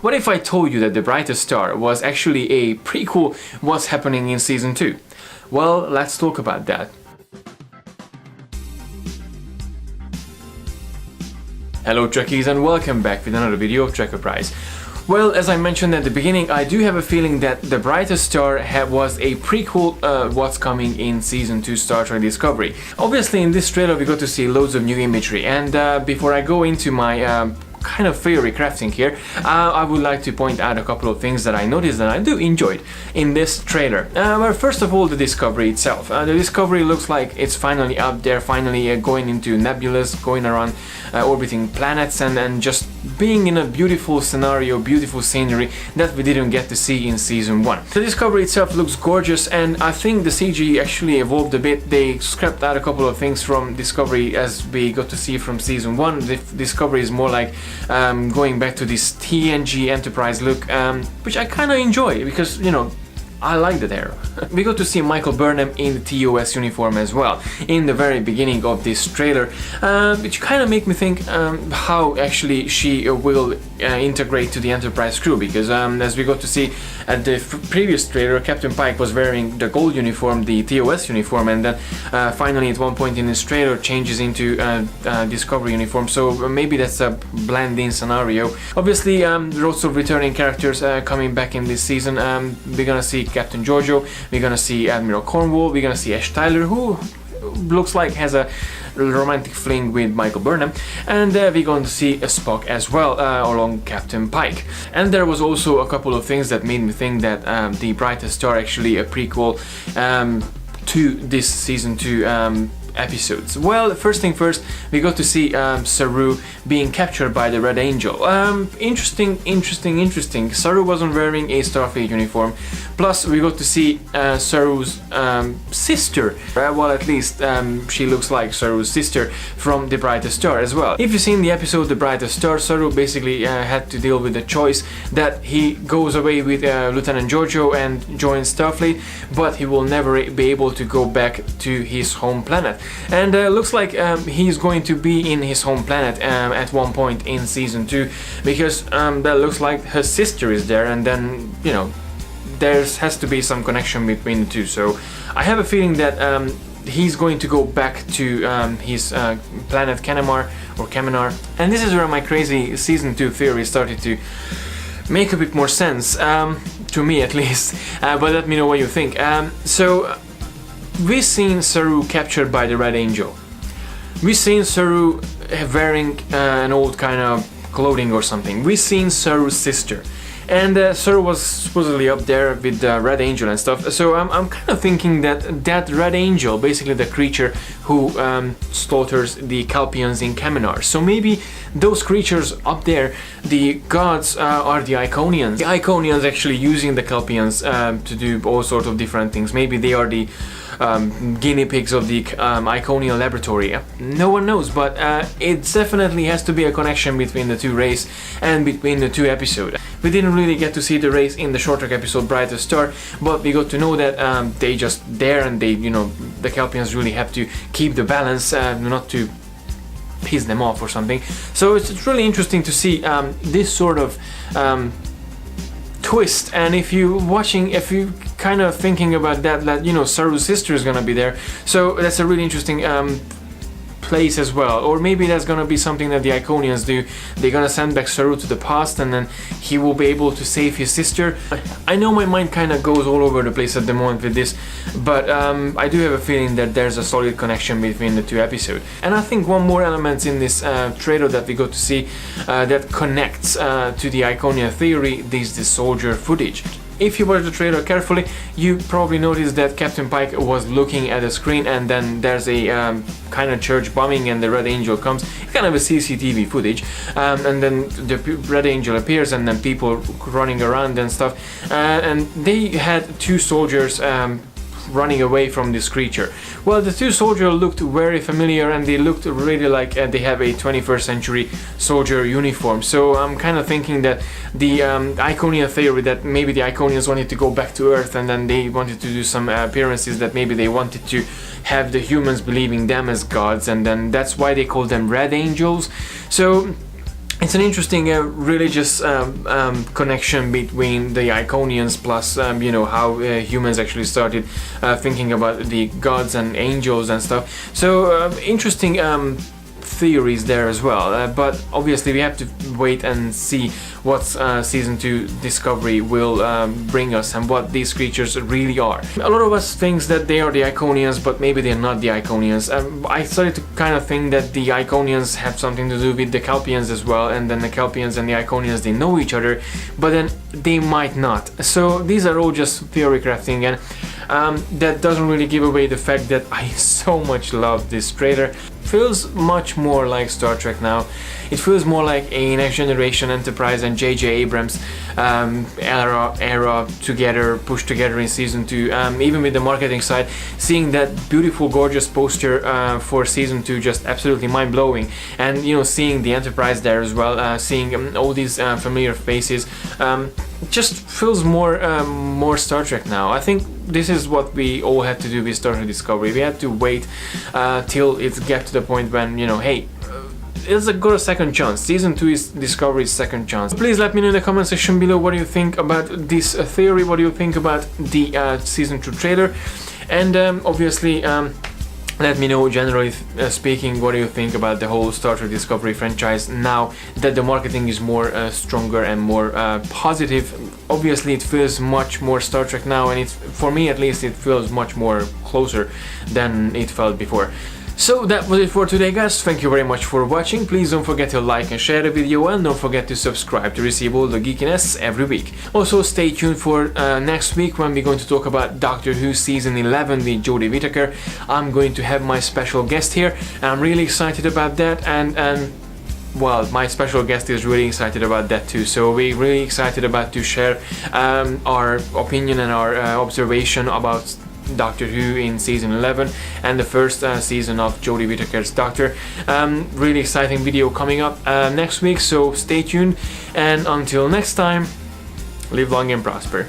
What if I told you that the Brightest Star was actually a prequel what's happening in Season 2? Well, let's talk about that. Hello Trekkies and welcome back with another video of TREKKERPRISE. Well, as I mentioned at the beginning, I do have a feeling that the Brightest Star was a prequel what's coming in Season 2 Star Trek Discovery. Obviously in this trailer we got to see loads of new imagery, and before I go into my kind of theory crafting here, I would like to point out a couple of things that I noticed and I do enjoyed in this trailer. Well, first of all, the Discovery itself. The Discovery looks like it's finally up there, finally going into nebulas, going around orbiting planets, and just being in a beautiful scenario, beautiful scenery that we didn't get to see in Season 1. The Discovery itself looks gorgeous, and I think the CG actually evolved a bit. They scrapped out a couple of things from Discovery as we got to see from Season 1. The Discovery is more like going back to this TNG Enterprise look, which I kind of enjoy because, you know, I like that era. We got to see Michael Burnham in the TOS uniform as well in the very beginning of this trailer, which kind of make me think how actually she will integrate to the Enterprise crew, because as we got to see at the previous trailer, Captain Pike was wearing the gold uniform, the TOS uniform, and then finally at one point in this trailer changes into Discovery uniform, so maybe that's a blend-in scenario. Obviously, lots of returning characters coming back in this season. We're gonna see Captain Giorgio, we're gonna see Admiral Cornwall, we're gonna see Ash Tyler, who looks like has a romantic fling with Michael Burnham, and we're going to see Spock as well along Captain Pike. And there was also a couple of things that made me think that the Brightest Star actually a prequel to this Season 2 episodes. Well, first thing first, we got to see Saru being captured by the Red Angel. Interesting. Saru wasn't wearing a Starfleet uniform. Plus, we got to see Saru's sister. Well, at least she looks like Saru's sister from the Brightest Star as well. If you've seen the episode The Brightest Star, Saru basically had to deal with the choice that he goes away with Lieutenant Giorgio and joins Starfleet, but he will never be able to go back to his home planet. And looks like he's going to be in his home planet at one point in Season 2, because that looks like her sister is there, and then, you know, there has to be some connection between the two. So I have a feeling that he's going to go back to his planet Kaminar, and this is where my crazy Season 2 theory started to make a bit more sense, to me at least, but let me know what you think. So we've seen Saru captured by the Red Angel. We've seen Saru wearing an old kind of clothing or something. We've seen Saru's sister. And Saru was supposedly up there with the Red Angel and stuff. So I'm kind of thinking that that Red Angel, basically the creature who slaughters the Kelpians in Kaminar. So maybe those creatures up there, the gods, are the Iconians. The Iconians actually using the Kelpians to do all sorts of different things. Maybe they are the guinea pigs of the Iconian laboratory. No one knows, but it definitely has to be a connection between the two races and between the two episodes. We didn't really get to see the race in the short track episode Brightest Star, but we got to know that they just there, and they, you know, the Kelpians really have to keep the balance, not to piss them off or something. So it's really interesting to see this sort of twist. And if you kind of thinking about that, you know, Saru's sister is gonna be there, so that's a really interesting place as well. Or maybe that's gonna be something that the Iconians do. They're gonna send back Saru to the past, and then he will be able to save his sister. I know my mind kind of goes all over the place at the moment with this, but I do have a feeling that there's a solid connection between the two episodes. And I think one more element in this trailer that we got to see that connects to the Iconian theory is the soldier footage. If you watch the trailer carefully, you probably noticed that Captain Pike was looking at the screen, and then there's a kind of church bombing and the Red Angel comes. It's kind of a CCTV footage, and then the Red Angel appears, and then people running around and stuff, and they had two soldiers running away from this creature. Well, the two soldiers looked very familiar, and they looked really like they have a 21st century soldier uniform. So I'm kind of thinking that the Iconian theory, that maybe the Iconians wanted to go back to Earth, and then they wanted to do some appearances, that maybe they wanted to have the humans believing them as gods, and then that's why they call them Red Angels. So it's an interesting religious connection between the Iconians plus you know, how humans actually started thinking about the gods and angels and stuff. So interesting theories there as well, but obviously we have to wait and see what season 2 Discovery will bring us and what these creatures really are. A lot of us thinks that they are the Iconians, but maybe they're not the Iconians. I started to kind of think that the Iconians have something to do with the Kelpians as well, and then the Kelpians and the Iconians, they know each other, but then they might not. So these are all just theory crafting, and that doesn't really give away the fact that I so much love this trailer. Feels much more like Star Trek now. It feels more like a Next Generation Enterprise and J.J. Abrams era together, pushed together in season 2. Even with the marketing side, seeing that beautiful, gorgeous poster for season 2, just absolutely mind-blowing. And you know, seeing the Enterprise there as well, seeing all these familiar faces, just feels more Star Trek now. I think this is what we all had to do with Star Trek Discovery. We had to wait till it get to the point when, you know, hey, it's got a second chance. Season 2 is Discovery's second chance. Please let me know in the comment section below what do you think about this theory, what do you think about the season 2 trailer, and obviously let me know, generally speaking, what do you think about the whole Star Trek Discovery franchise now that the marketing is more stronger and more positive. Obviously it feels much more Star Trek now, and for me at least it feels much more closer than it felt before. So that was it for today, guys. Thank you very much for watching. Please don't forget to like and share the video, and don't forget to subscribe to receive all the geekiness every week. Also stay tuned for next week when we're going to talk about Doctor Who Season 11 with Jodie Whittaker. I'm going to have my special guest here. I'm really excited about that, and well, my special guest is really excited about that too. So we're really excited about to share our opinion and our observation about Doctor Who in season 11 and the first season of Jodie Whittaker's Doctor. Really exciting video coming up next week, so stay tuned, and until next time, live long and prosper.